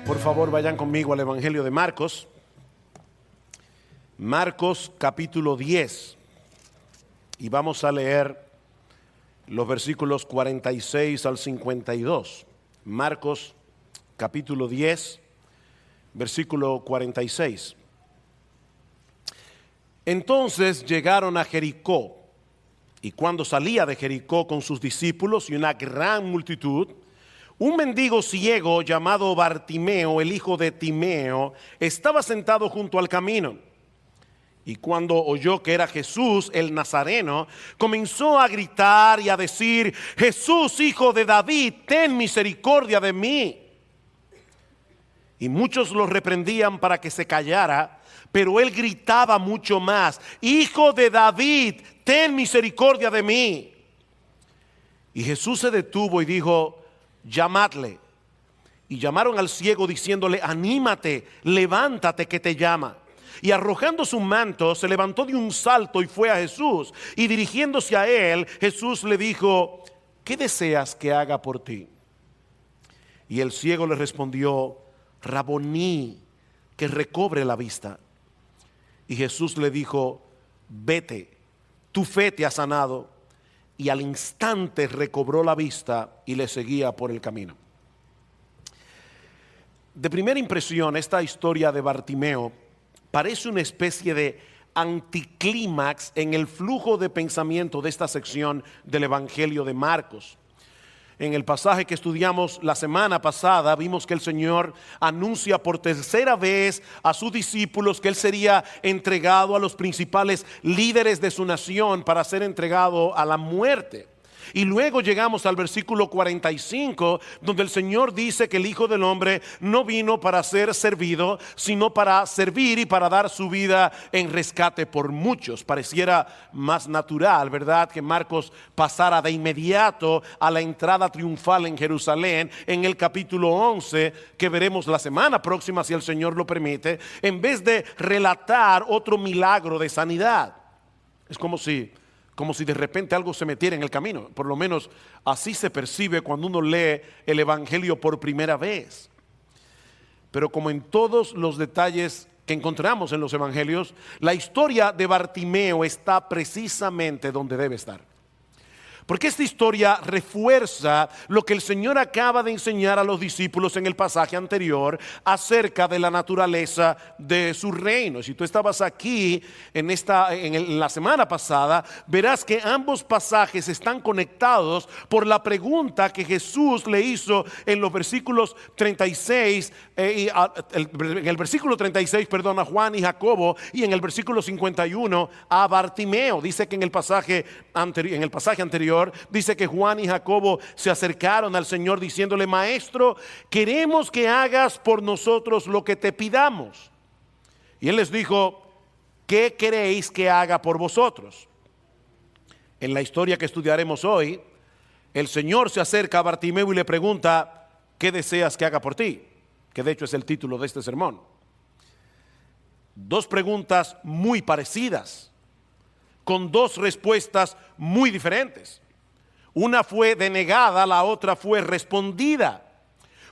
Por favor, vayan conmigo al Evangelio de Marcos. Marcos capítulo 10. Y vamos a leer los versículos 46 al 52. Marcos capítulo 10, versículo 46. Entonces llegaron a Jericó, y cuando salía de Jericó con sus discípulos y una gran multitud, un mendigo ciego llamado Bartimeo, el hijo de Timeo, estaba sentado junto al camino. Y cuando oyó que era Jesús el Nazareno, comenzó a gritar y a decir: Jesús, hijo de David, ten misericordia de mí. Y muchos lo reprendían para que se callara, pero él gritaba mucho más: Hijo de David, ten misericordia de mí. Y Jesús se detuvo y dijo: llamadle. Y llamaron al ciego diciéndole: anímate, levántate, que te llama. Y arrojando su manto, se levantó de un salto y fue a Jesús. Y dirigiéndose a él, Jesús le dijo: ¿qué deseas que haga por ti? Y el ciego le respondió: Raboní, que recobre la vista. Y Jesús le dijo: vete, tu fe te ha sanado. Y al instante recobró la vista y le seguía por el camino. De primera impresión, esta historia de Bartimeo parece una especie de anticlímax en el flujo de pensamiento de esta sección del Evangelio de Marcos. En el pasaje que estudiamos la semana pasada, vimos que el Señor anuncia por tercera vez a sus discípulos que Él sería entregado a los principales líderes de su nación para ser entregado a la muerte. Y luego llegamos al versículo 45, donde el Señor dice que el Hijo del Hombre no vino para ser servido, sino para servir y para dar su vida en rescate por muchos. Pareciera más natural, ¿verdad?, que Marcos pasara de inmediato a la entrada triunfal en Jerusalén en el capítulo 11, que veremos la semana próxima, si el Señor lo permite, en vez de relatar otro milagro de sanidad. Es como si de repente algo se metiera en el camino. Por lo menos así se percibe cuando uno lee el Evangelio por primera vez. Pero como en todos los detalles que encontramos en los Evangelios, la historia de Bartimeo está precisamente donde debe estar. Porque esta historia refuerza lo que el Señor acaba de enseñar a los discípulos en el pasaje anterior acerca de la naturaleza de su reino. Si tú estabas aquí en la semana pasada, verás que ambos pasajes están conectados por la pregunta que Jesús le hizo en los versículos 36, en el versículo 36, a Juan y Jacobo, y en el versículo 51 a Bartimeo. Dice que en el pasaje anterior dice que Juan y Jacobo se acercaron al Señor diciéndole: Maestro, queremos que hagas por nosotros lo que te pidamos. Y Él les dijo: ¿qué queréis que haga por vosotros? En la historia que estudiaremos hoy, el Señor se acerca a Bartimeo y le pregunta: ¿qué deseas que haga por ti? Que de hecho es el título de este sermón. Dos preguntas muy parecidas, con dos respuestas muy diferentes. Una fue denegada, la otra fue respondida.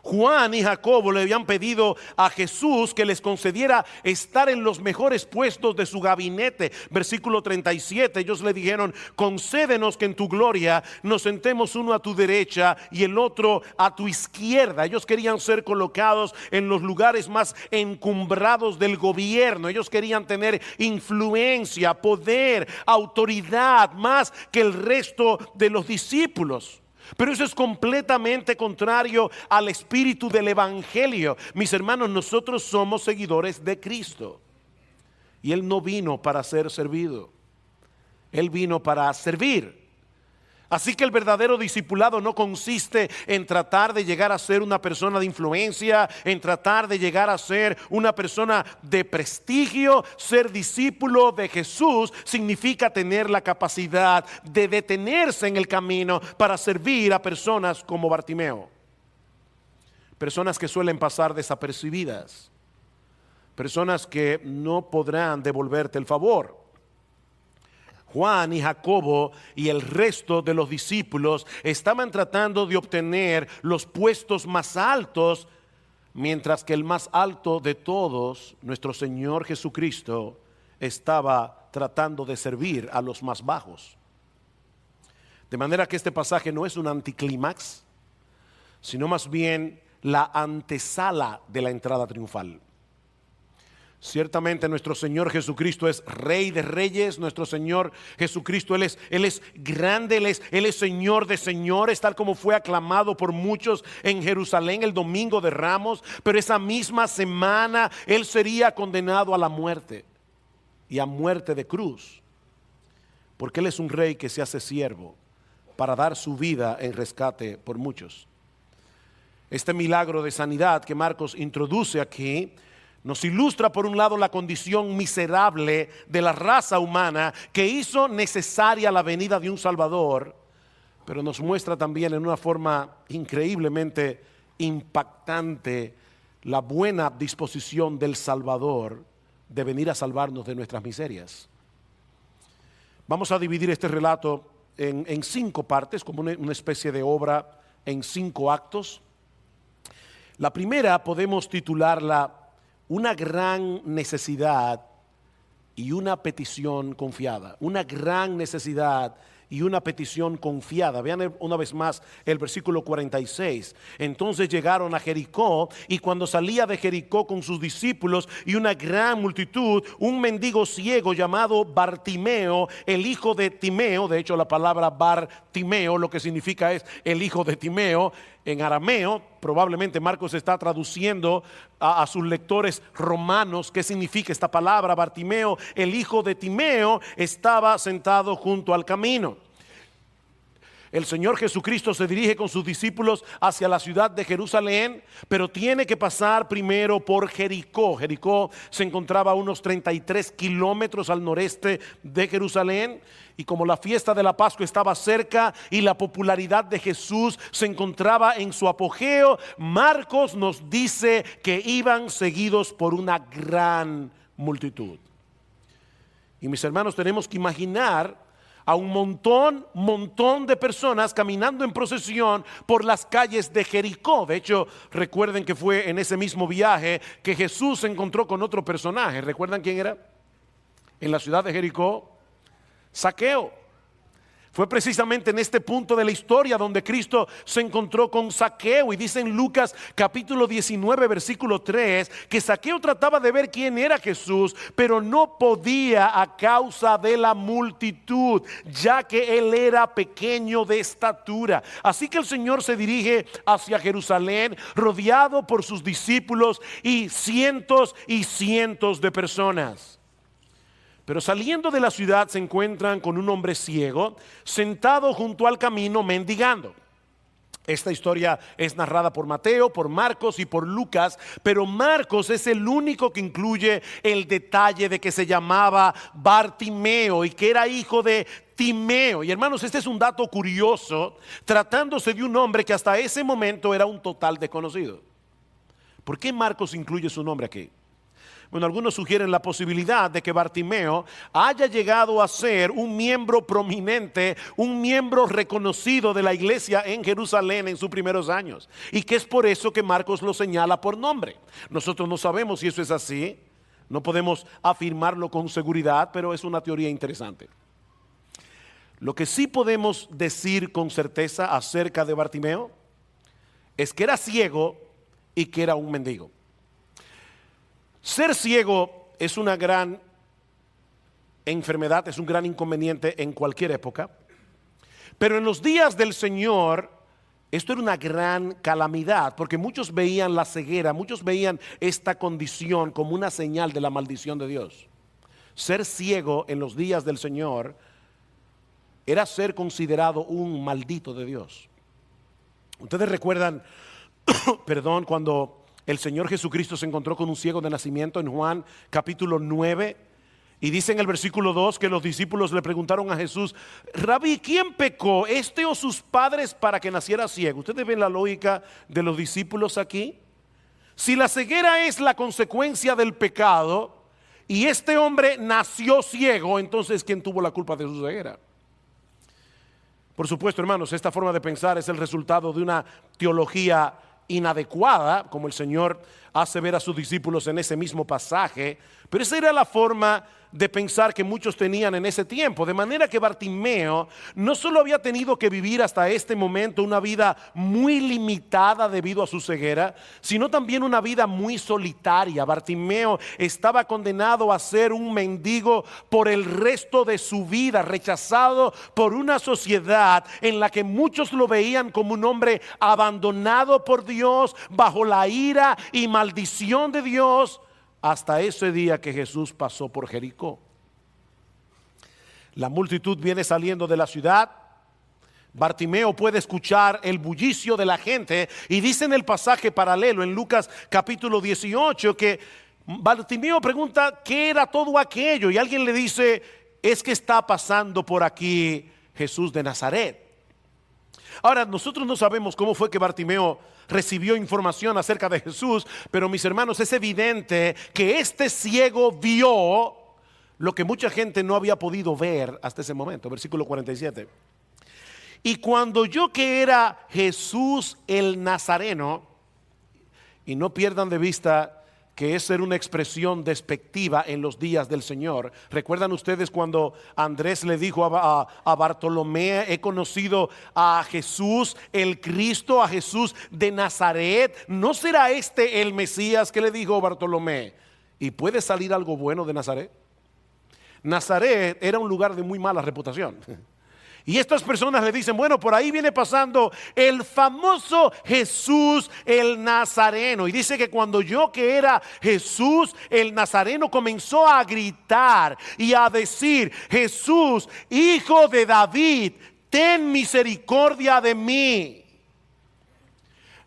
Juan y Jacobo le habían pedido a Jesús que les concediera estar en los mejores puestos de su gabinete. Versículo 37, ellos le dijeron: concédenos que en tu gloria nos sentemos uno a tu derecha y el otro a tu izquierda. Ellos querían ser colocados en los lugares más encumbrados del gobierno. Ellos querían tener influencia, poder, autoridad, más que el resto de los discípulos. Pero eso es completamente contrario al espíritu del Evangelio. Mis hermanos, nosotros somos seguidores de Cristo. Y Él no vino para ser servido. Él vino para servir. Así que el verdadero discipulado no consiste en tratar de llegar a ser una persona de influencia, en tratar de llegar a ser una persona de prestigio. Ser discípulo de Jesús significa tener la capacidad de detenerse en el camino para servir a personas como Bartimeo. Personas que suelen pasar desapercibidas, personas que no podrán devolverte el favor. Juan y Jacobo y el resto de los discípulos estaban tratando de obtener los puestos más altos mientras que el más alto de todos, nuestro Señor Jesucristo, estaba tratando de servir a los más bajos. De manera que este pasaje no es un anticlímax, sino más bien la antesala de la entrada triunfal. Ciertamente nuestro Señor Jesucristo es Rey de Reyes. Nuestro Señor Jesucristo, Él es grande, Él es Señor de señores, tal como fue aclamado por muchos en Jerusalén el domingo de Ramos. Pero esa misma semana Él sería condenado a la muerte, y a muerte de cruz, porque Él es un Rey que se hace siervo para dar su vida en rescate por muchos. Este milagro de sanidad que Marcos introduce aquí nos ilustra por un lado la condición miserable de la raza humana que hizo necesaria la venida de un Salvador, pero nos muestra también en una forma increíblemente impactante la buena disposición del Salvador de venir a salvarnos de nuestras miserias. Vamos a dividir este relato en 5 partes, como una especie de obra en 5 actos. La primera podemos titularla una gran necesidad y una petición confiada. Una gran necesidad y una petición confiada. Vean una vez más el versículo 46. Entonces llegaron a Jericó, y cuando salía de Jericó con sus discípulos y una gran multitud, un mendigo ciego llamado Bartimeo, el hijo de Timeo. De hecho, la palabra Bartimeo lo que significa es el hijo de Timeo en arameo. Probablemente Marcos está traduciendo a sus lectores romanos qué significa esta palabra. Bartimeo, el hijo de Timeo, estaba sentado junto al camino. El Señor Jesucristo se dirige con sus discípulos hacia la ciudad de Jerusalén, pero tiene que pasar primero por Jericó. Jericó se encontraba a unos 33 kilómetros al noreste de Jerusalén, y como la fiesta de la Pascua estaba cerca y la popularidad de Jesús se encontraba en su apogeo, Marcos nos dice que iban seguidos por una gran multitud. Y mis hermanos, tenemos que imaginar a un montón de personas caminando en procesión por las calles de Jericó. De hecho, recuerden que fue en ese mismo viaje que Jesús se encontró con otro personaje. ¿Recuerdan quién era? En la ciudad de Jericó, Zaqueo. Fue precisamente en este punto de la historia donde Cristo se encontró con Zaqueo, y dice en Lucas capítulo 19 versículo 3 que Zaqueo trataba de ver quién era Jesús, pero no podía a causa de la multitud, ya que él era pequeño de estatura. Así que el Señor se dirige hacia Jerusalén rodeado por sus discípulos y cientos de personas. Pero saliendo de la ciudad se encuentran con un hombre ciego sentado junto al camino mendigando. Esta historia es narrada por Mateo, por Marcos y por Lucas, pero Marcos es el único que incluye el detalle de que se llamaba Bartimeo y que era hijo de Timeo. Y hermanos, este es un dato curioso, tratándose de un hombre que hasta ese momento era un total desconocido. ¿Por qué Marcos incluye su nombre aquí? Bueno, algunos sugieren la posibilidad de que Bartimeo haya llegado a ser un miembro prominente, un miembro reconocido de la iglesia en Jerusalén en sus primeros años, y que es por eso que Marcos lo señala por nombre. Nosotros no sabemos si eso es así, no podemos afirmarlo con seguridad, pero es una teoría interesante. Lo que sí podemos decir con certeza acerca de Bartimeo es que era ciego y que era un mendigo. Ser ciego es una gran enfermedad, es un gran inconveniente en cualquier época, pero en los días del Señor esto era una gran calamidad, porque muchos veían la ceguera, muchos veían esta condición como una señal de la maldición de Dios. Ser ciego en los días del Señor era ser considerado un maldito de Dios. Ustedes recuerdan, perdón, cuando el Señor Jesucristo se encontró con un ciego de nacimiento en Juan capítulo 9, y dice en el versículo 2 que los discípulos le preguntaron a Jesús: Rabí, ¿quién pecó, este o sus padres, para que naciera ciego? Ustedes ven la lógica de los discípulos aquí. Si la ceguera es la consecuencia del pecado y este hombre nació ciego, entonces ¿quién tuvo la culpa de su ceguera? Por supuesto, hermanos, esta forma de pensar es el resultado de una teología inadecuada, como el Señor hace ver a sus discípulos en ese mismo pasaje, pero esa era la forma de pensar que muchos tenían en ese tiempo, de manera que Bartimeo no solo había tenido que vivir hasta este momento una vida muy limitada debido a su ceguera, sino también una vida muy solitaria. Bartimeo estaba condenado a ser un mendigo por el resto de su vida, rechazado por una sociedad en la que muchos lo veían como un hombre abandonado por Dios, bajo la ira y maldición de Dios, hasta ese día que Jesús pasó por Jericó. La multitud viene saliendo de la ciudad. Bartimeo puede escuchar el bullicio de la gente, y dice en el pasaje paralelo en Lucas capítulo 18 que Bartimeo pregunta qué era todo aquello, y alguien le dice: es que está pasando por aquí Jesús de Nazaret. Ahora, nosotros no sabemos cómo fue que Bartimeo recibió información acerca de Jesús, pero mis hermanos, es evidente que este ciego vio lo que mucha gente no había podido ver hasta ese momento. Versículo 47. Y cuando oyó que era Jesús el Nazareno, y no pierdan de vista que esa era una expresión despectiva en los días del Señor. ¿Recuerdan ustedes cuando Andrés le dijo a Bartolomé: he conocido a Jesús el Cristo, a Jesús de Nazaret? ¿No será este el Mesías? ¿Qué le dijo Bartolomé? ¿Y puede salir algo bueno de Nazaret? Nazaret era un lugar de muy mala reputación. Y estas personas le dicen: bueno, por ahí viene pasando el famoso Jesús el Nazareno. Y dice que cuando oyó que era Jesús el Nazareno, comenzó a gritar y a decir: Jesús, hijo de David, ten misericordia de mí.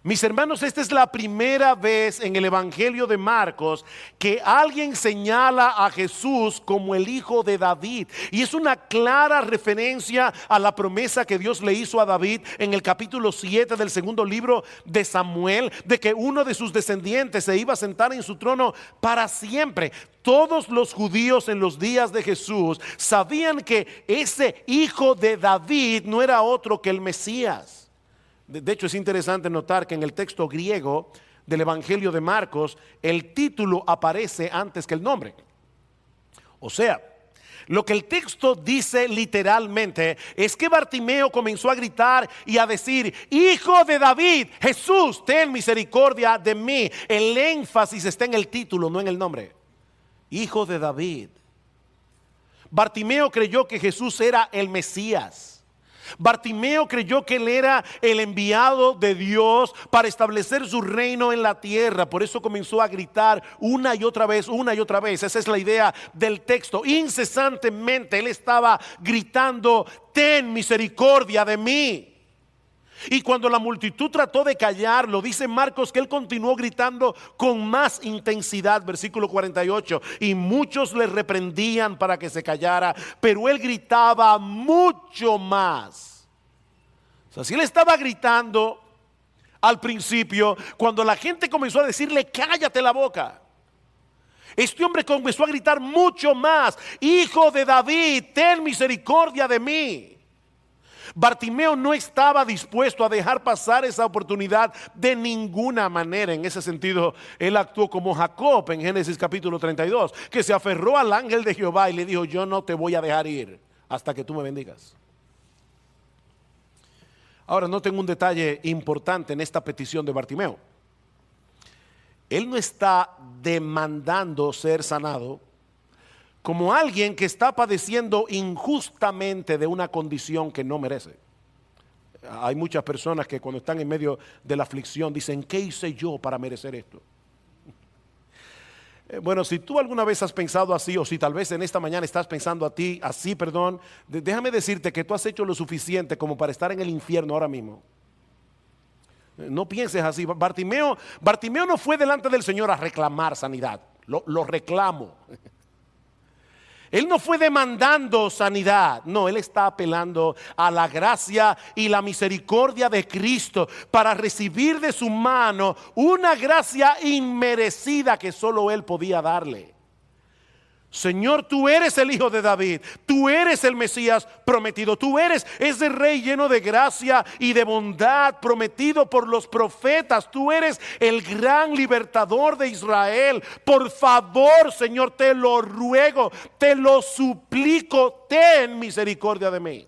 Mis hermanos, esta es la primera vez en el Evangelio de Marcos que alguien señala a Jesús como el hijo de David. Y es una clara referencia a la promesa que Dios le hizo a David en el capítulo 7 del segundo libro de Samuel, de que uno de sus descendientes se iba a sentar en su trono para siempre. Todos los judíos en los días de Jesús sabían que ese hijo de David no era otro que el Mesías. De hecho, es interesante notar que en el texto griego del Evangelio de Marcos, el título aparece antes que el nombre. O sea, lo que el texto dice literalmente es que Bartimeo comenzó a gritar y a decir: hijo de David, Jesús, ten misericordia de mí. El énfasis está en el título, no en el nombre. Hijo de David. Bartimeo creyó que Jesús era el Mesías. Bartimeo creyó que él era el enviado de Dios para establecer su reino en la tierra. Por eso comenzó a gritar una y otra vez, una y otra vez. Esa es la idea del texto. Incesantemente él estaba gritando: ten misericordia de mí. Y cuando la multitud trató de callarlo, dice Marcos que él continuó gritando con más intensidad. Versículo 48. Y muchos le reprendían para que se callara, pero él gritaba mucho más. O sea, si él estaba gritando al principio, cuando la gente comenzó a decirle: cállate la boca, este hombre comenzó a gritar mucho más: hijo de David, ten misericordia de mí. Bartimeo no estaba dispuesto a dejar pasar esa oportunidad de ninguna manera. En ese sentido, él actuó como Jacob en Génesis capítulo 32, que se aferró al ángel de Jehová y le dijo: yo no te voy a dejar ir hasta que tú me bendigas. Ahora, noten un detalle importante en esta petición de Bartimeo. Él no está demandando ser sanado como alguien que está padeciendo injustamente de una condición que no merece. Hay muchas personas que cuando están en medio de la aflicción dicen: ¿qué hice yo para merecer esto? Bueno, si tú alguna vez has pensado así, o si tal vez en esta mañana estás pensando así, déjame decirte que tú has hecho lo suficiente como para estar en el infierno ahora mismo. No pienses así. Bartimeo no fue delante del Señor a reclamar sanidad. Lo reclamo. Él no fue demandando sanidad, no, él está apelando a la gracia y la misericordia de Cristo para recibir de su mano una gracia inmerecida que solo él podía darle. Señor, tú eres el Hijo de David, tú eres el Mesías prometido, tú eres ese Rey lleno de gracia y de bondad prometido por los profetas, tú eres el gran libertador de Israel. Por favor, Señor, te lo ruego, te lo suplico, ten misericordia de mí.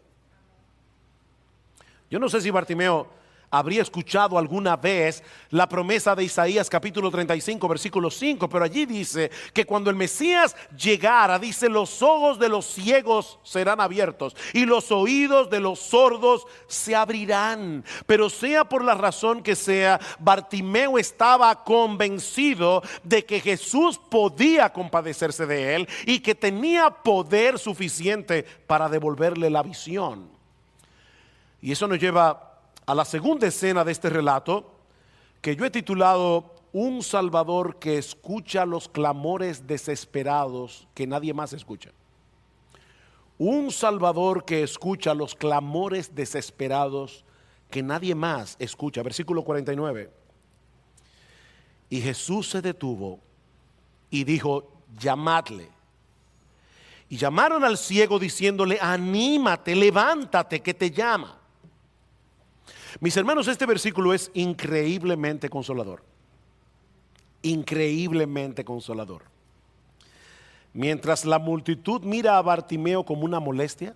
Yo no sé si Bartimeo habría escuchado alguna vez la promesa de Isaías capítulo 35 versículo 5, pero allí dice que cuando el Mesías llegara, dice, los ojos de los ciegos serán abiertos y los oídos de los sordos se abrirán. Pero sea por la razón que sea, Bartimeo estaba convencido de que Jesús podía compadecerse de él y que tenía poder suficiente para devolverle la visión. Y eso nos lleva a la segunda escena de este relato, que yo he titulado Un Salvador que escucha los clamores desesperados que nadie más escucha. Un Salvador que escucha los clamores desesperados que nadie más escucha. Versículo 49. Y Jesús se detuvo y dijo, llamadle. Y llamaron al ciego diciéndole, anímate, levántate, que te llama. Mis hermanos, este versículo es increíblemente consolador. Increíblemente consolador. Mientras la multitud mira a Bartimeo como una molestia,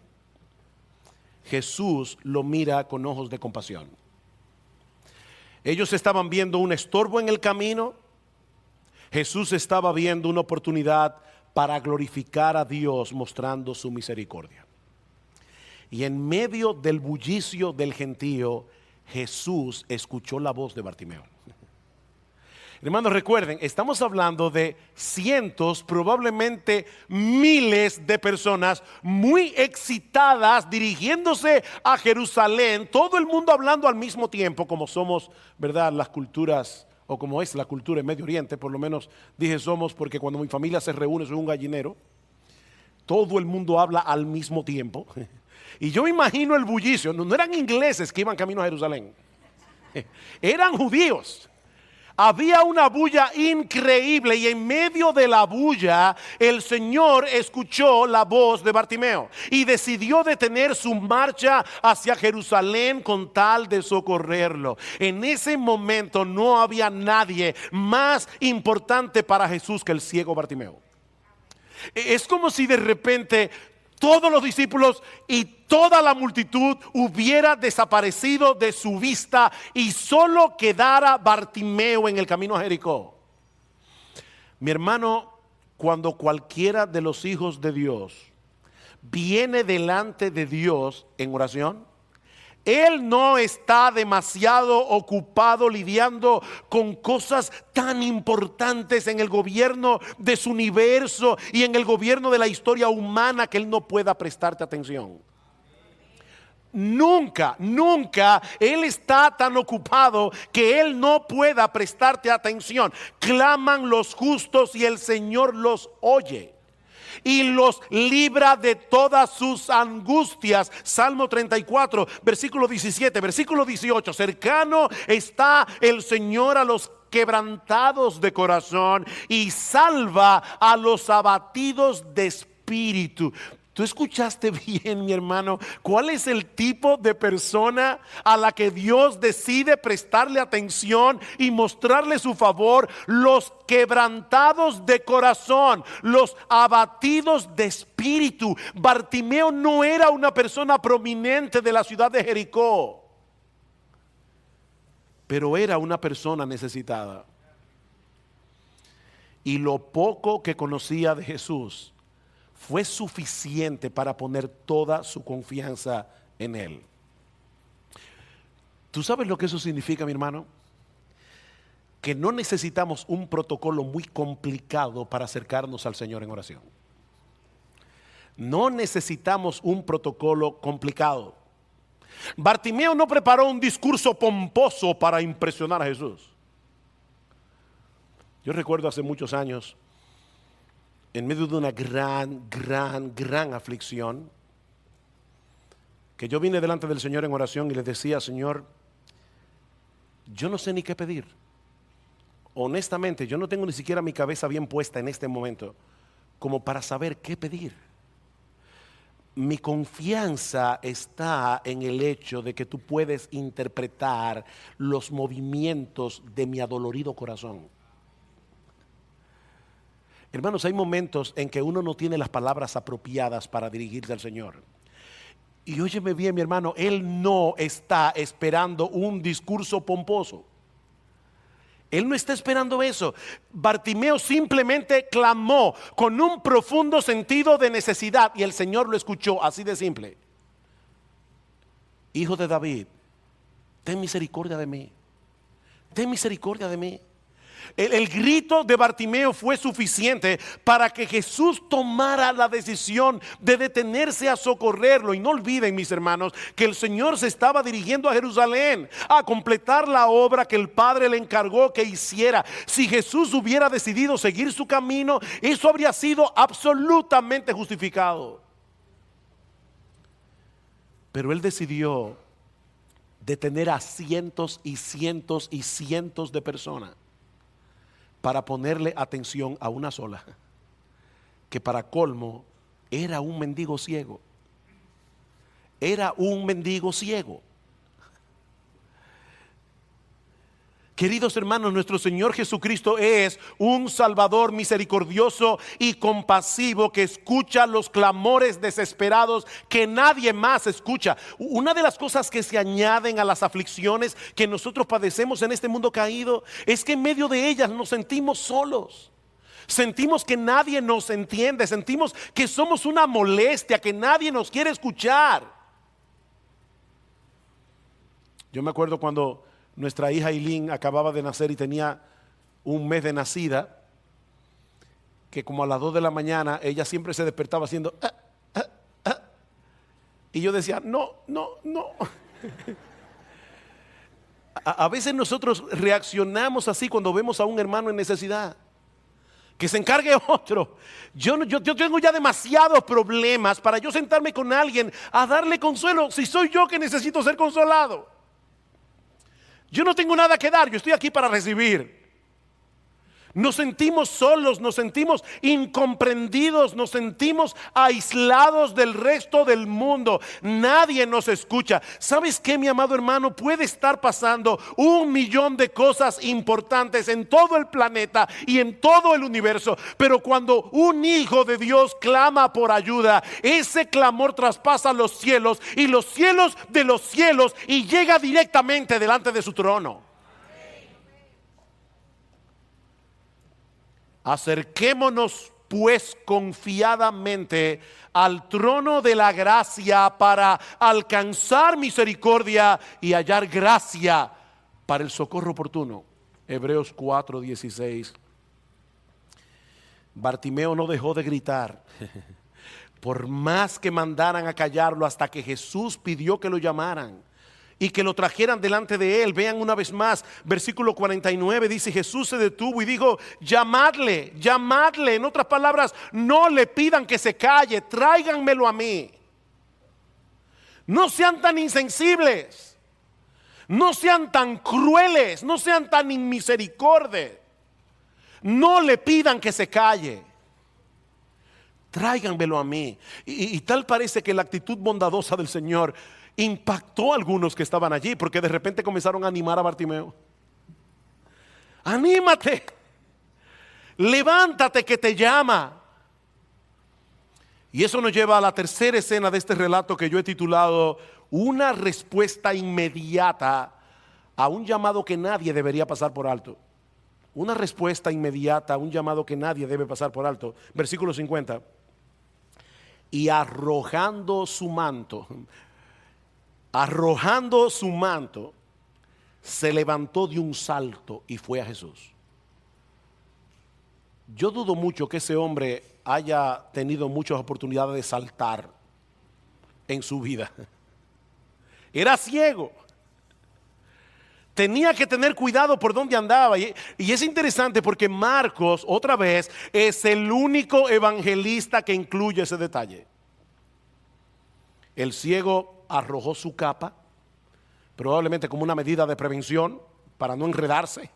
Jesús lo mira con ojos de compasión. Ellos estaban viendo un estorbo en el camino. Jesús estaba viendo una oportunidad para glorificar a Dios mostrando su misericordia. Y en medio del bullicio del gentío, Jesús escuchó la voz de Bartimeo. Hermanos, recuerden, estamos hablando de cientos, probablemente miles de personas muy excitadas dirigiéndose a Jerusalén, todo el mundo hablando al mismo tiempo, como somos, ¿verdad?, las culturas, o como es la cultura en Medio Oriente. Por lo menos dije somos porque cuando mi familia se reúne soy un gallinero, todo el mundo habla al mismo tiempo. Y yo me imagino el bullicio. No eran ingleses que iban camino a Jerusalén, eran judíos. Había una bulla increíble y en medio de la bulla el Señor escuchó la voz de Bartimeo y decidió detener su marcha hacia Jerusalén con tal de socorrerlo. En ese momento no había nadie más importante para Jesús que el ciego Bartimeo. Es como si de repente todos los discípulos y toda la multitud hubiera desaparecido de su vista y solo quedara Bartimeo en el camino a Jericó. Mi hermano, cuando cualquiera de los hijos de Dios viene delante de Dios en oración, él no está demasiado ocupado lidiando con cosas tan importantes en el gobierno de su universo y en el gobierno de la historia humana que él no pueda prestarte atención. Nunca, nunca él está tan ocupado que él no pueda prestarte atención. Claman los justos y el Señor los oye y los libra de todas sus angustias. Salmo 34, versículo 17, versículo 18. Cercano está el Señor a los quebrantados de corazón y salva a los abatidos de espíritu. ¿Tú escuchaste bien, mi hermano? ¿Cuál es el tipo de persona a la que Dios decide prestarle atención y mostrarle su favor? Los quebrantados de corazón, los abatidos de espíritu. Bartimeo no era una persona prominente de la ciudad de Jericó, pero era una persona necesitada. Y lo poco que conocía de Jesús fue suficiente para poner toda su confianza en Él. ¿Tú sabes lo que eso significa, mi hermano? Que no necesitamos un protocolo muy complicado para acercarnos al Señor en oración. No necesitamos un protocolo complicado. Bartimeo no preparó un discurso pomposo para impresionar a Jesús. Yo recuerdo hace muchos años, en medio de una gran aflicción, que yo vine delante del Señor en oración y le decía: Señor, yo no sé ni qué pedir. Honestamente, yo no tengo ni siquiera mi cabeza bien puesta en este momento como para saber qué pedir. Mi confianza está en el hecho de que tú puedes interpretar los movimientos de mi adolorido corazón. Hermanos, hay momentos en que uno no tiene las palabras apropiadas para dirigirse al Señor. Y óyeme bien, mi hermano, Él no está esperando un discurso pomposo. Él no está esperando eso. Bartimeo simplemente clamó con un profundo sentido de necesidad y el Señor lo escuchó, así de simple. Hijo de David, ten misericordia de mí. Ten misericordia de mí. El grito de Bartimeo fue suficiente para que Jesús tomara la decisión de detenerse a socorrerlo. Y no olviden, mis hermanos, que el Señor se estaba dirigiendo a Jerusalén a completar la obra que el Padre le encargó que hiciera. Si Jesús hubiera decidido seguir su camino, eso habría sido absolutamente justificado. Pero Él decidió detener a cientos y cientos y cientos de personas para ponerle atención a una sola, que para colmo era un mendigo ciego. Era un mendigo ciego. Queridos hermanos, nuestro Señor Jesucristo es un Salvador misericordioso y compasivo que escucha los clamores desesperados que nadie más escucha. Una de las cosas que se añaden a las aflicciones que nosotros padecemos en este mundo caído es que en medio de ellas nos sentimos solos. Sentimos que nadie nos entiende, sentimos que somos una molestia, que nadie nos quiere escuchar. Yo me acuerdo cuando nuestra hija Eileen acababa de nacer y tenía un mes de nacida, que como a las 2 de la mañana ella siempre se despertaba haciendo y yo decía no. A veces nosotros reaccionamos así cuando vemos a un hermano en necesidad. Que se encargue otro. Yo tengo ya demasiados problemas para yo sentarme con alguien a darle consuelo si soy yo que necesito ser consolado. Yo no tengo nada que dar, yo estoy aquí para recibir. Nos sentimos solos, nos sentimos incomprendidos, nos sentimos aislados del resto del mundo. Nadie nos escucha. ¿Sabes qué, mi amado hermano? Puede estar pasando 1,000,000 de cosas importantes en todo el planeta y en todo el universo, pero cuando un hijo de Dios clama por ayuda, ese clamor traspasa los cielos y los cielos de los cielos y llega directamente delante de su trono. Acerquémonos pues confiadamente al trono de la gracia para alcanzar misericordia y hallar gracia para el socorro oportuno. Hebreos 4:16. Bartimeo no dejó de gritar, por más que mandaran a callarlo, hasta que Jesús pidió que lo llamaran y que lo trajeran delante de él. Vean una vez más, versículo 49 dice: Jesús se detuvo y dijo: llamadle. En otras palabras, no le pidan que se calle, tráiganmelo a mí. No sean tan insensibles, no sean tan crueles, no sean tan inmisericordes. No le pidan que se calle, tráiganmelo a mí. Y tal parece que la actitud bondadosa del Señor impactó a algunos que estaban allí, porque de repente comenzaron a animar a Bartimeo. Anímate, levántate que te llama. Y eso nos lleva a la tercera escena de este relato que yo he titulado una respuesta inmediata a un llamado que nadie debería pasar por alto. Una respuesta inmediata a un llamado que nadie debe pasar por alto. Versículo 50. Y arrojando su manto, se levantó de un salto y fue a Jesús. Yo dudo mucho que ese hombre haya tenido muchas oportunidades de saltar en su vida. Era ciego. Tenía que tener cuidado por dónde andaba. Y es interesante porque Marcos, otra vez, es el único evangelista que incluye ese detalle. El ciego arrojó su capa, probablemente como una medida de prevención para no enredarse.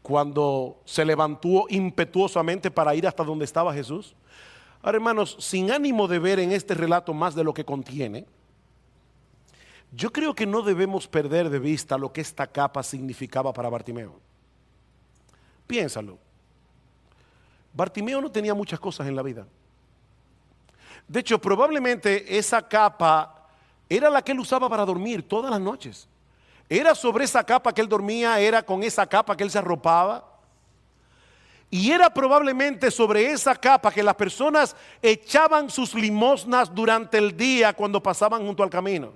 cuando se levantó impetuosamente para ir hasta donde estaba Jesús? Ahora, hermanos, sin ánimo de ver en este relato más de lo que contiene, yo creo que no debemos perder de vista lo que esta capa significaba para Bartimeo. Piénsalo. Bartimeo no tenía muchas cosas en la vida. De hecho, probablemente esa capa era la que él usaba para dormir todas las noches. Era sobre esa capa que él dormía, era con esa capa que él se arropaba. Y era probablemente sobre esa capa que las personas echaban sus limosnas durante el día cuando pasaban junto al camino.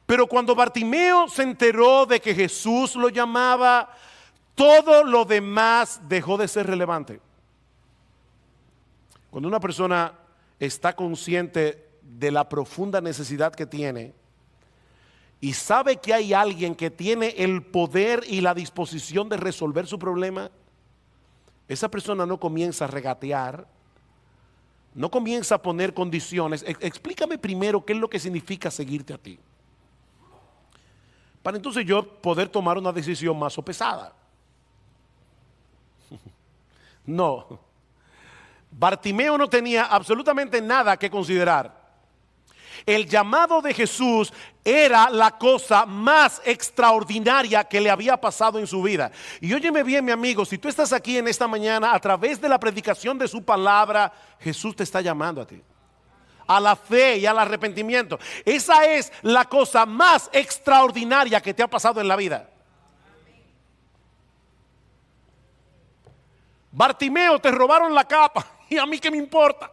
Pero cuando Bartimeo se enteró de que Jesús lo llamaba, todo lo demás dejó de ser relevante. Cuando una persona está consciente de la profunda necesidad que tiene y sabe que hay alguien que tiene el poder y la disposición de resolver su problema, esa persona no comienza a regatear, no comienza a poner condiciones. Explícame primero qué es lo que significa seguirte a ti, para entonces yo poder tomar una decisión más sopesada. No, Bartimeo no tenía absolutamente nada que considerar. El llamado de Jesús era la cosa más extraordinaria que le había pasado en su vida. Y óyeme bien, mi amigo, si tú estás aquí en esta mañana a través de la predicación de su palabra, Jesús te está llamando a ti, a la fe y al arrepentimiento. Esa es la cosa más extraordinaria que te ha pasado en la vida. Bartimeo, te robaron la capa, y a mí qué me importa.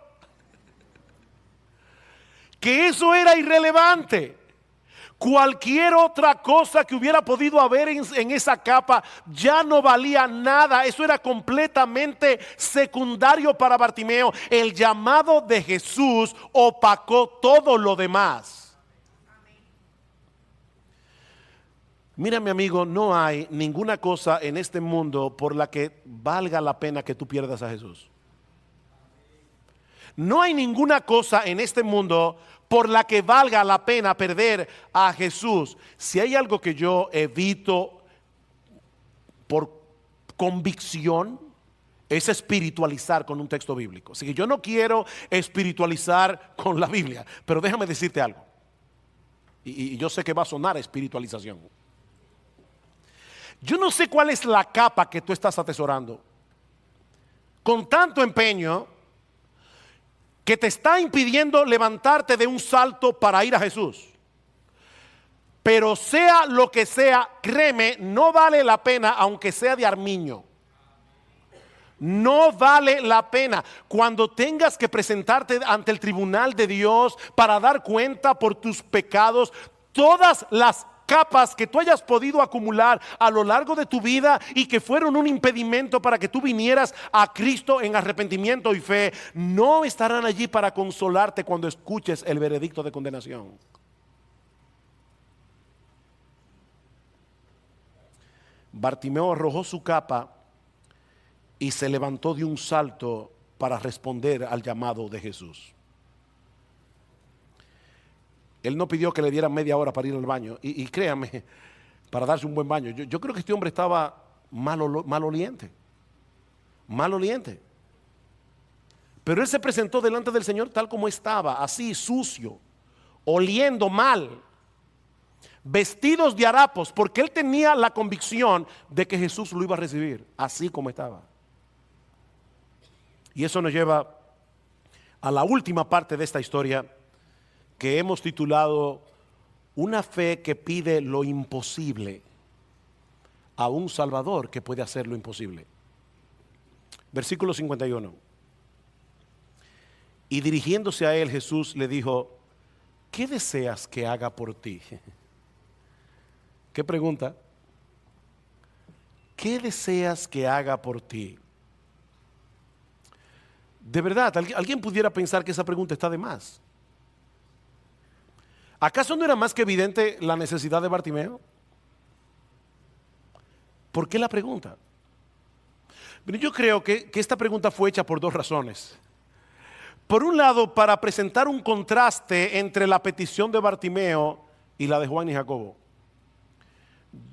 Que eso era irrelevante. Cualquier otra cosa que hubiera podido haber en esa capa ya no valía nada. Eso era completamente secundario para Bartimeo. El llamado de Jesús opacó todo lo demás. Mira, mi amigo, no hay ninguna cosa en este mundo por la que valga la pena que tú pierdas a Jesús. No hay ninguna cosa en este mundo por la que valga la pena perder a Jesús. Si hay algo que yo evito por convicción, es espiritualizar con un texto bíblico. Así que yo no quiero espiritualizar con la Biblia, pero déjame decirte algo. Y yo sé que va a sonar a espiritualización. Yo no sé cuál es la capa que tú estás atesorando con tanto empeño que te está impidiendo levantarte de un salto para ir a Jesús. Pero sea lo que sea, créeme, no vale la pena, aunque sea de armiño. No vale la pena. Cuando tengas que presentarte ante el tribunal de Dios para dar cuenta por tus pecados, todas las capas que tú hayas podido acumular a lo largo de tu vida y que fueron un impedimento para que tú vinieras a Cristo en arrepentimiento y fe, no estarán allí para consolarte cuando escuches el veredicto de condenación. Bartimeo arrojó su capa y se levantó de un salto para responder al llamado de Jesús. Él no pidió que le dieran media hora para ir al baño. Y créame, para darse un buen baño. Yo creo que este hombre estaba maloliente. Maloliente. Pero él se presentó delante del Señor tal como estaba, así sucio, oliendo mal, vestidos de harapos, porque él tenía la convicción de que Jesús lo iba a recibir, así como estaba. Y eso nos lleva a la última parte de esta historia, que hemos titulado Una fe que pide lo imposible a un Salvador que puede hacer lo imposible. Versículo 51. Y dirigiéndose a él, Jesús le dijo: ¿qué deseas que haga por ti? ¿Qué pregunta? ¿Qué deseas que haga por ti? De verdad, alguien pudiera pensar que esa pregunta está de más. ¿Acaso no era más que evidente la necesidad de Bartimeo? ¿Por qué la pregunta? Pero yo creo que esta pregunta fue hecha por dos razones. Por un lado, para presentar un contraste entre la petición de Bartimeo y la de Juan y Jacobo.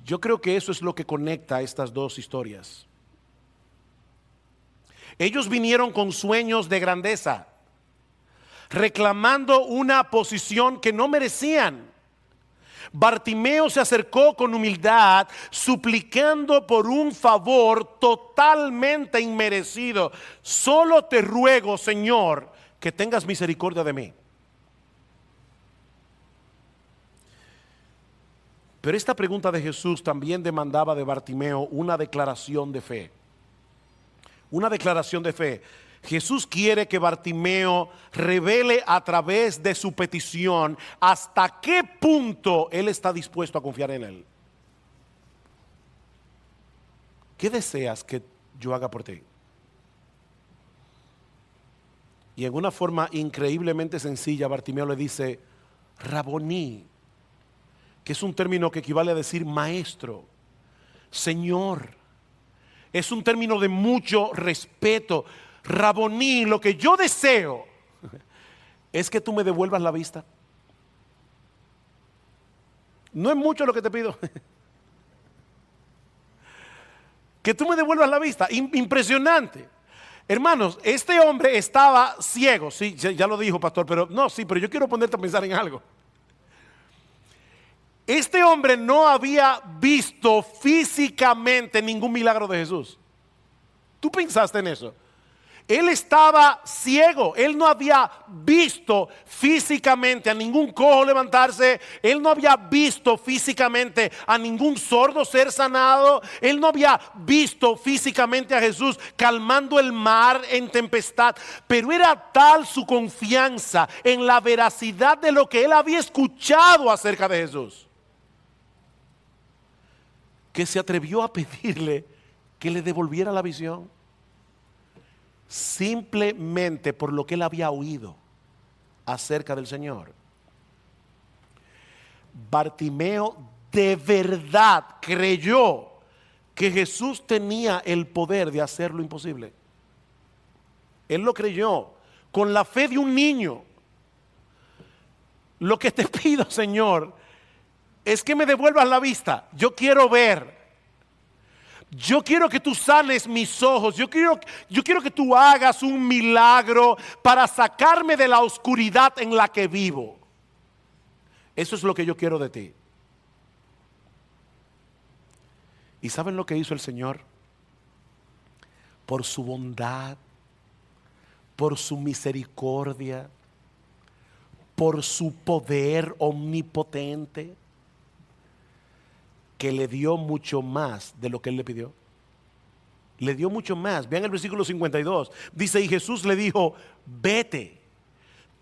Yo creo que eso es lo que conecta estas dos historias. Ellos vinieron con sueños de grandeza, reclamando una posición que no merecían. Bartimeo se acercó con humildad, suplicando por un favor totalmente inmerecido. Solo te ruego, Señor, que tengas misericordia de mí. Pero esta pregunta de Jesús también demandaba de Bartimeo una declaración de fe. Una declaración de fe. Jesús quiere que Bartimeo revele a través de su petición hasta qué punto él está dispuesto a confiar en él. ¿Qué deseas que yo haga por ti? Y en una forma increíblemente sencilla, Bartimeo le dice, Raboní, que es un término que equivale a decir maestro, Señor. Es un término de mucho respeto. Raboní, lo que yo deseo es que tú me devuelvas la vista. No es mucho lo que te pido. Que tú me devuelvas la vista. Impresionante. Hermanos, este hombre estaba ciego. Sí, ya lo dijo, pastor, pero yo quiero ponerte a pensar en algo. Este hombre no había visto físicamente ningún milagro de Jesús. ¿Tú pensaste en eso? Él estaba ciego, él no había visto físicamente a ningún cojo levantarse, él no había visto físicamente a ningún sordo ser sanado, él no había visto físicamente a Jesús calmando el mar en tempestad, pero era tal su confianza en la veracidad de lo que él había escuchado acerca de Jesús, que se atrevió a pedirle que le devolviera la visión. Simplemente por lo que él había oído acerca del Señor. Bartimeo de verdad creyó que Jesús tenía el poder de hacer lo imposible. Él lo creyó con la fe de un niño. Lo que te pido, Señor, es que me devuelvas la vista. Yo quiero ver. Yo quiero que tú sanes mis ojos. Yo quiero que tú hagas un milagro para sacarme de la oscuridad en la que vivo. Eso es lo que yo quiero de ti. ¿Y saben lo que hizo el Señor? Por su bondad, por su misericordia, por su poder omnipotente, que le dio mucho más de lo que él le pidió. Le dio mucho más. Vean el versículo 52. Dice, y Jesús le dijo, vete,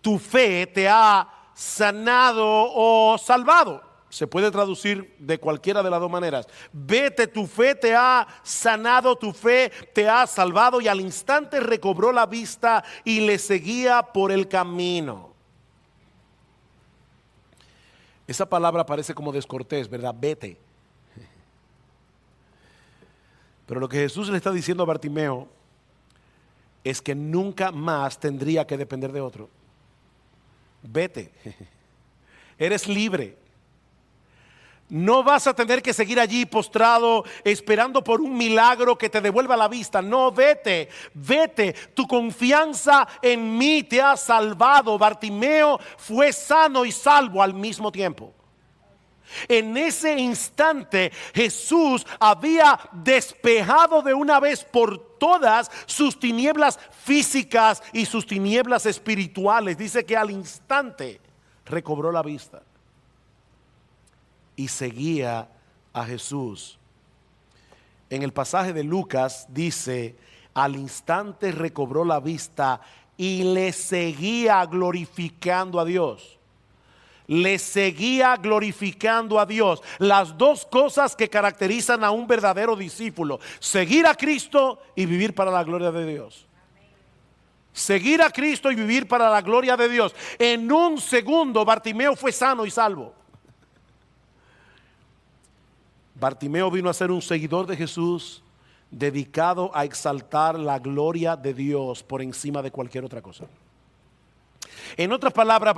tu fe te ha sanado o salvado. Se puede traducir de cualquiera de las dos maneras. Vete, tu fe te ha sanado, tu fe te ha salvado. Y al instante recobró la vista y le seguía por el camino. Esa palabra parece como descortés, ¿verdad? Vete. Pero lo que Jesús le está diciendo a Bartimeo es que nunca más tendría que depender de otro. Vete. Eres libre. No vas a tener que seguir allí postrado esperando por un milagro que te devuelva la vista. No, vete, vete. Tu confianza en mí te ha salvado. Bartimeo fue sano y salvo al mismo tiempo. En ese instante Jesús había despejado de una vez por todas sus tinieblas físicas y sus tinieblas espirituales. Dice que al instante recobró la vista y seguía a Jesús. En el pasaje de Lucas dice, al instante recobró la vista y le seguía glorificando a Dios. Le seguía glorificando a Dios. Las dos cosas que caracterizan a un verdadero discípulo: seguir a Cristo y vivir para la gloria de Dios. Seguir a Cristo y vivir para la gloria de Dios. En un segundo Bartimeo fue sano y salvo. Bartimeo vino a ser un seguidor de Jesús, dedicado a exaltar la gloria de Dios por encima de cualquier otra cosa. En otras palabras,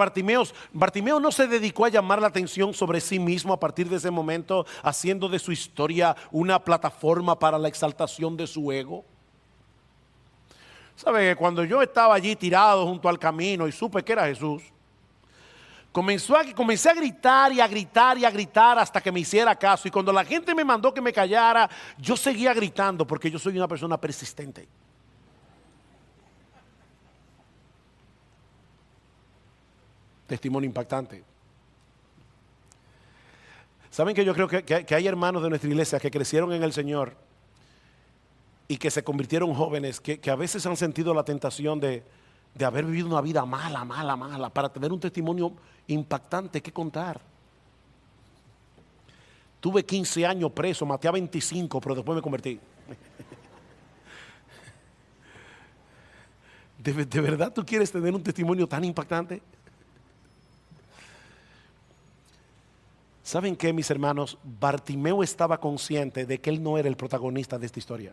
Bartimeo no se dedicó a llamar la atención sobre sí mismo a partir de ese momento, haciendo de su historia una plataforma para la exaltación de su ego. ¿Sabe que cuando yo estaba allí tirado junto al camino y supe que era Jesús, comencé a gritar y a gritar y a gritar hasta que me hiciera caso? Y cuando la gente me mandó que me callara, yo seguía gritando porque yo soy una persona persistente. Testimonio impactante. ¿Saben que yo creo que hay hermanos de nuestra iglesia que crecieron en el Señor y que se convirtieron jóvenes, que a veces han sentido la tentación de haber vivido una vida mala, para tener un testimonio impactante que contar? Tuve 15 años preso, maté a 25, pero después me convertí. ¿De verdad tú quieres tener un testimonio tan impactante? ¿Saben qué, mis hermanos? Bartimeo estaba consciente de que él no era el protagonista de esta historia.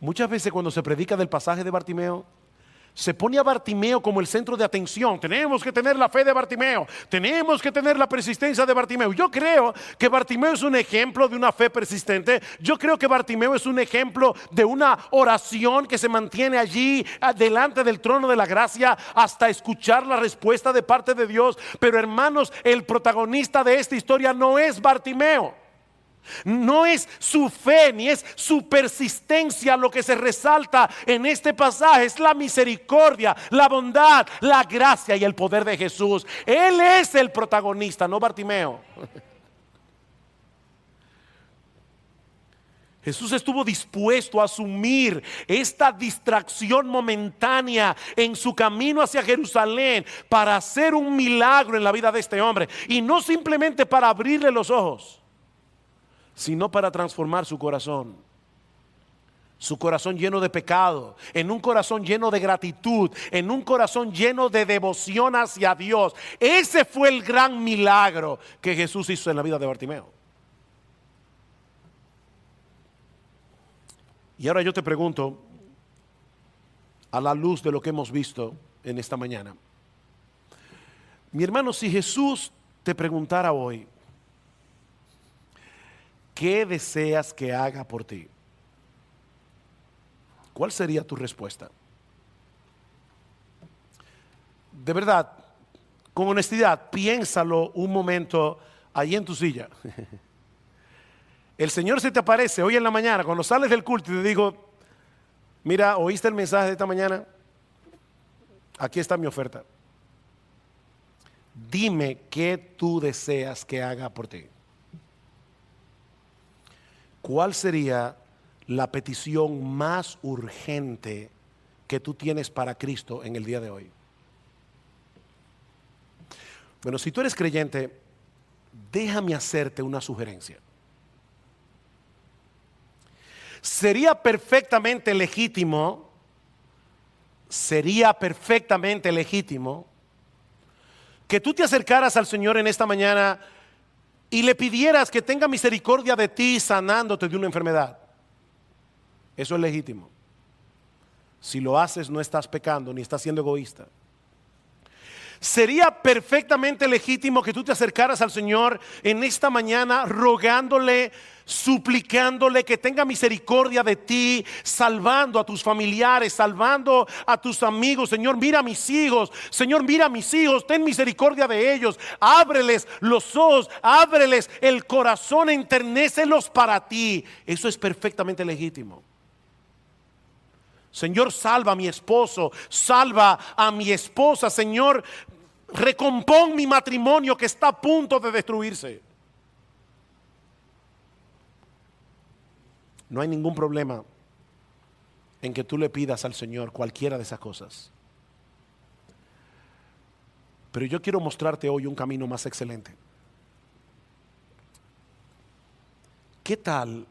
Muchas veces cuando se predica del pasaje de Bartimeo, se pone a Bartimeo como el centro de atención. Tenemos que tener la fe de Bartimeo, tenemos que tener la persistencia de Bartimeo. Yo creo que Bartimeo es un ejemplo de una fe persistente. Yo creo que Bartimeo es un ejemplo de una oración que se mantiene allí delante del trono de la gracia hasta escuchar la respuesta de parte de Dios. Pero hermanos, el protagonista de esta historia no es Bartimeo. No es su fe ni es su persistencia lo que se resalta en este pasaje. Es la misericordia, la bondad, la gracia y el poder de Jesús. Él es el protagonista, no Bartimeo. Jesús estuvo dispuesto a asumir esta distracción momentánea en su camino hacia Jerusalén para hacer un milagro en la vida de este hombre. Y no simplemente para abrirle los ojos, sino para transformar su corazón lleno de pecado, en un corazón lleno de gratitud, en un corazón lleno de devoción hacia Dios. Ese fue el gran milagro que Jesús hizo en la vida de Bartimeo. Y ahora yo te pregunto, a la luz de lo que hemos visto en esta mañana, mi hermano, si Jesús te preguntara hoy, ¿qué deseas que haga por ti? ¿Cuál sería tu respuesta? De verdad, con honestidad, piénsalo un momento ahí en tu silla. El Señor se te aparece hoy en la mañana cuando sales del culto y te digo: mira, ¿oíste el mensaje de esta mañana? Aquí está mi oferta. Dime qué tú deseas que haga por ti. ¿Cuál sería la petición más urgente que tú tienes para Cristo en el día de hoy? Bueno, si tú eres creyente, déjame hacerte una sugerencia. Sería perfectamente legítimo que tú te acercaras al Señor en esta mañana y le pidieras que tenga misericordia de ti sanándote de una enfermedad. Eso es legítimo. Si lo haces, no estás pecando ni estás siendo egoísta. Sería perfectamente legítimo que tú te acercaras al Señor en esta mañana rogándole, suplicándole que tenga misericordia de ti, salvando a tus familiares, salvando a tus amigos. Señor, mira a mis hijos. Señor, mira a mis hijos, ten misericordia de ellos. Ábreles los ojos, ábreles el corazón, enternécelos para ti. Eso es perfectamente legítimo. Señor, salva a mi esposo, salva a mi esposa. Señor, recompón mi matrimonio que está a punto de destruirse. No hay ningún problema en que tú le pidas al Señor cualquiera de esas cosas. Pero yo quiero mostrarte hoy un camino más excelente. ¿Qué tal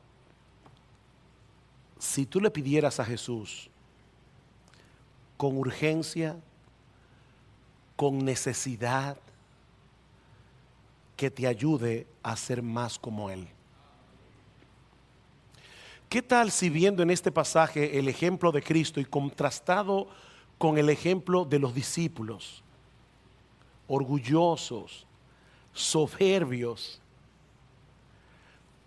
si tú le pidieras a Jesús con urgencia, con necesidad, que te ayude a ser más como Él? ¿Qué tal si, viendo en este pasaje el ejemplo de Cristo y contrastado con el ejemplo de los discípulos, orgullosos, soberbios.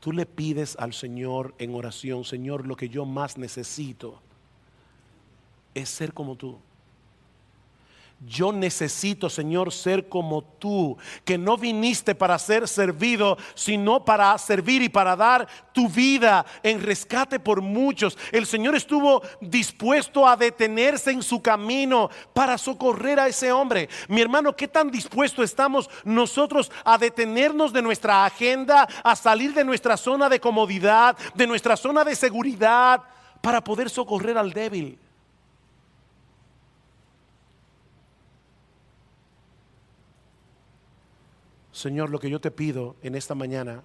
Tú le pides al Señor en oración: Señor, lo que yo más necesito es ser como tú. Yo necesito, Señor, ser como tú, que no viniste para ser servido, sino para servir y para dar tu vida en rescate por muchos. El Señor estuvo dispuesto a detenerse en su camino para socorrer a ese hombre. Mi hermano, ¿qué tan dispuestos estamos nosotros a detenernos de nuestra agenda, a salir de nuestra zona de comodidad, de nuestra zona de seguridad, para poder socorrer al débil? Señor, lo que yo te pido en esta mañana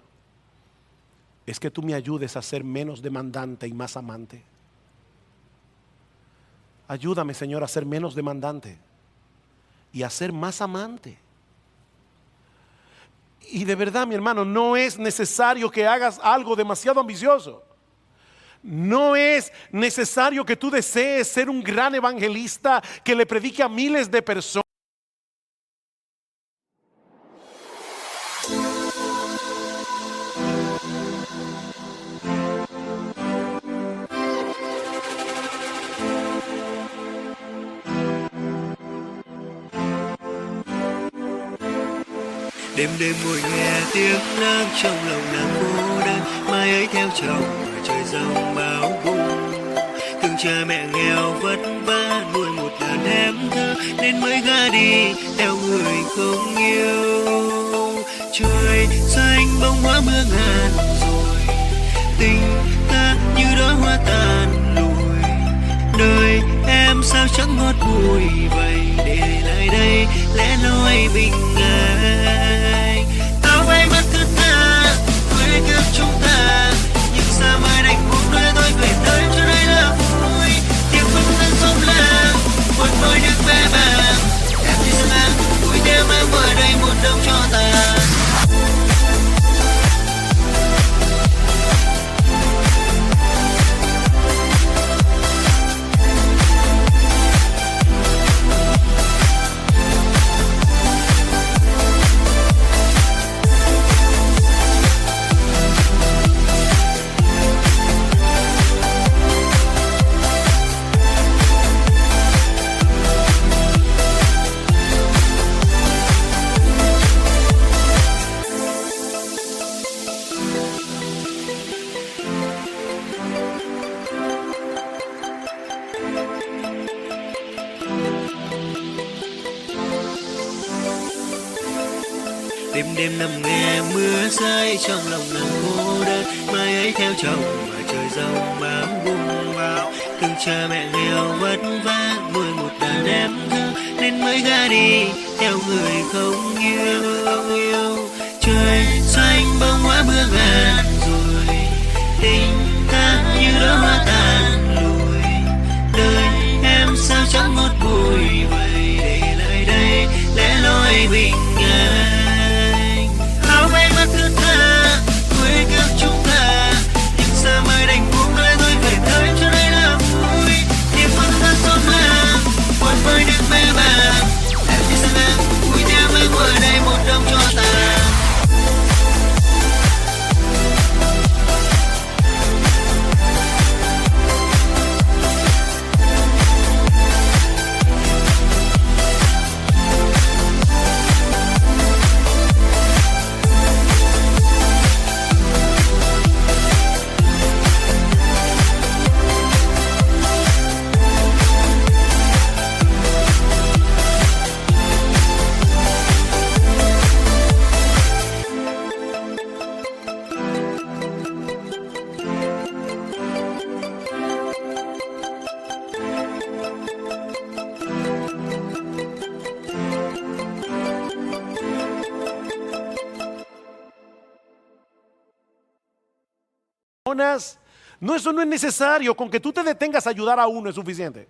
es que tú me ayudes a ser menos demandante y más amante. Ayúdame, Señor, a ser menos demandante y a ser más amante. Y de verdad, mi hermano, no es necesario que hagas algo demasiado ambicioso. No es necesario que tú desees ser un gran evangelista que le predique a miles de personas. Đêm đêm ngồi nghe tiếng nắng trong lòng nàng cô đơn, mai ấy theo chồng ở trời giông bão bùng. Thương cha mẹ nghèo vất vả nuôi một đàn em thơ, nên mới gả đi theo người không yêu. Trời xanh bông hoa mưa ngàn rồi, tình ta như đóa hoa tàn lụi. Đời em sao chẳng ngọt bùi vậy, để lại đây lẽ loi bình an. Tao bay mất thứ ta quê kiếp chúng ta, nhưng sao mai đành buông nơi tôi về tới cho đây là vui. Tiếng không dân xóm làng một nỗi nước bé bàng, em đi sang vui đêm em ở đây một đông cho ta. Đêm đêm nằm nghe mưa rơi trong lòng nàng cô đơn, mai ấy theo chồng mà trời giông bão bùng bão. Thương cha mẹ nghèo vất vả nuôi một đàn em thơ, nên mới gả đi theo người không yêu. Trời xanh bông hoa mưa ngàn rồi, tình ta như đóa hoa tàn lụi. Đời em sao chẳng ngọt bùi vậy, để lại đây lẽ loi bình an. Thứ tha quê kiếp chúng ta, nhưng sao mai đành buông nơi tôi về tới cho đây là vui. Tiếng phân thân xóm làng buồn với nước bé bàng, em đi sang ngang vui theo em ở đây một đông cho ta. No, eso no es necesario. Con que tú te detengas a ayudar a uno es suficiente.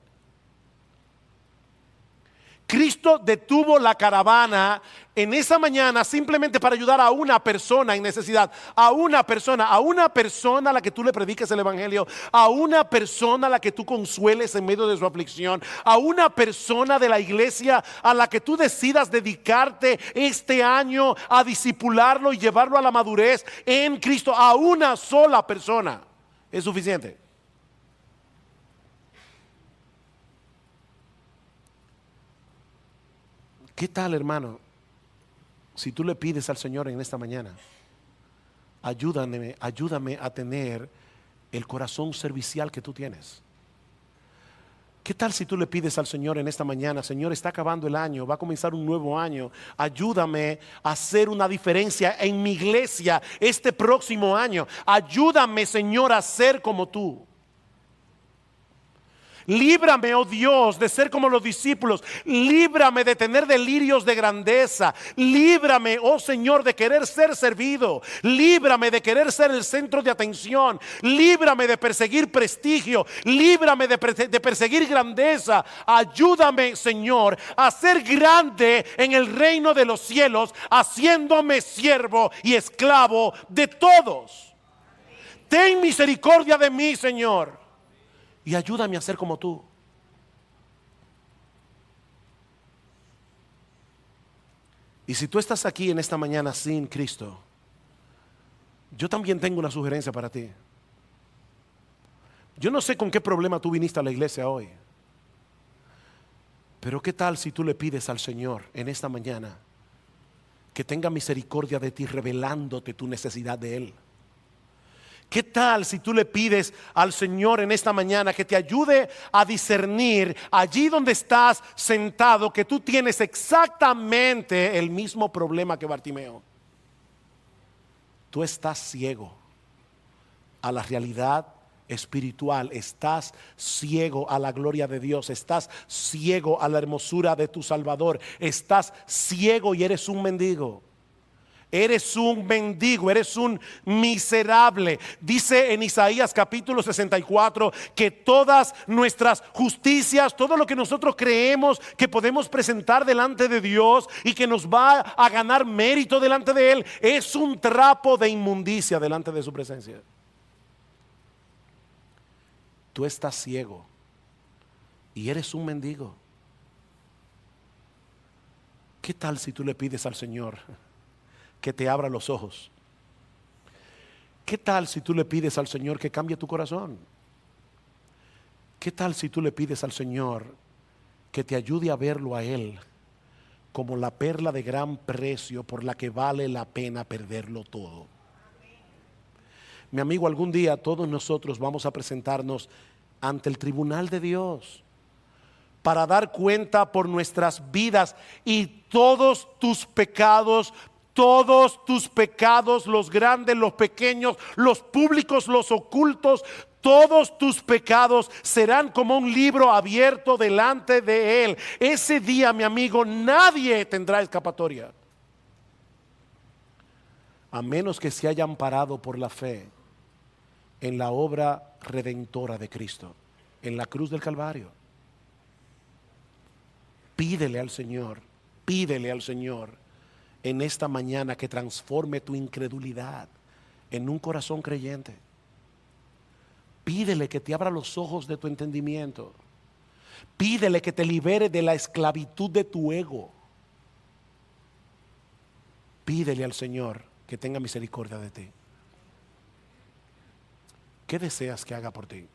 Cristo detuvo la caravana en esa mañana simplemente para ayudar a una persona en necesidad, a una persona a la que tú le prediques el evangelio, a una persona a la que tú consueles en medio de su aflicción, a una persona de la iglesia a la que tú decidas dedicarte este año a discipularlo y llevarlo a la madurez en Cristo. A una sola persona es suficiente. ¿Qué tal, hermano, si tú le pides al Señor en esta mañana: ayúdame a tener el corazón servicial que tú tienes? ¿Qué tal si tú le pides al Señor en esta mañana: Señor, está acabando el año, va a comenzar un nuevo año, ayúdame a hacer una diferencia en mi iglesia este próximo año, ayúdame, Señor, a ser como tú? Líbrame, oh Dios, de ser como los discípulos. Líbrame de tener delirios de grandeza. Líbrame, oh Señor, de querer ser servido. Líbrame de querer ser el centro de atención. Líbrame de perseguir prestigio. Líbrame de perseguir grandeza. Ayúdame, Señor, a ser grande en el reino de los cielos, haciéndome siervo y esclavo de todos. Ten misericordia de mí, Señor, y ayúdame a ser como tú. Y si tú estás aquí en esta mañana sin Cristo, yo también tengo una sugerencia para ti. Yo no sé con qué problema tú viniste a la iglesia hoy, pero ¿qué tal si tú le pides al Señor en esta mañana que tenga misericordia de ti, revelándote tu necesidad de Él? ¿Qué tal si tú le pides al Señor en esta mañana que te ayude a discernir allí donde estás sentado que tú tienes exactamente el mismo problema que Bartimeo? Tú estás ciego a la realidad espiritual, estás ciego a la gloria de Dios, estás ciego a la hermosura de tu Salvador, estás ciego y eres un mendigo. Eres un mendigo, eres un miserable. Dice en Isaías capítulo 64 que todas nuestras justicias, todo lo que nosotros creemos que podemos presentar delante de Dios y que nos va a ganar mérito delante de Él, es un trapo de inmundicia delante de su presencia. Tú estás ciego y eres un mendigo. ¿Qué tal si tú le pides al Señor que te abra los ojos? ¿Qué tal si tú le pides al Señor que cambie tu corazón? ¿Qué tal si tú le pides al Señor que te ayude a verlo a Él como la perla de gran precio por la que vale la pena perderlo todo? Mi amigo, algún día todos nosotros vamos a presentarnos ante el tribunal de Dios para dar cuenta por nuestras vidas, y todos tus pecados, los grandes, los pequeños, los públicos, los ocultos, todos tus pecados serán como un libro abierto delante de Él. Ese día, mi amigo, nadie tendrá escapatoria, a menos que se haya amparado por la fe en la obra redentora de Cristo, en la cruz del Calvario. Pídele al Señor en esta mañana que transforme tu incredulidad en un corazón creyente. Pídele que te abra los ojos de tu entendimiento. Pídele que te libere de la esclavitud de tu ego. Pídele al Señor que tenga misericordia de ti. ¿Qué deseas que haga por ti?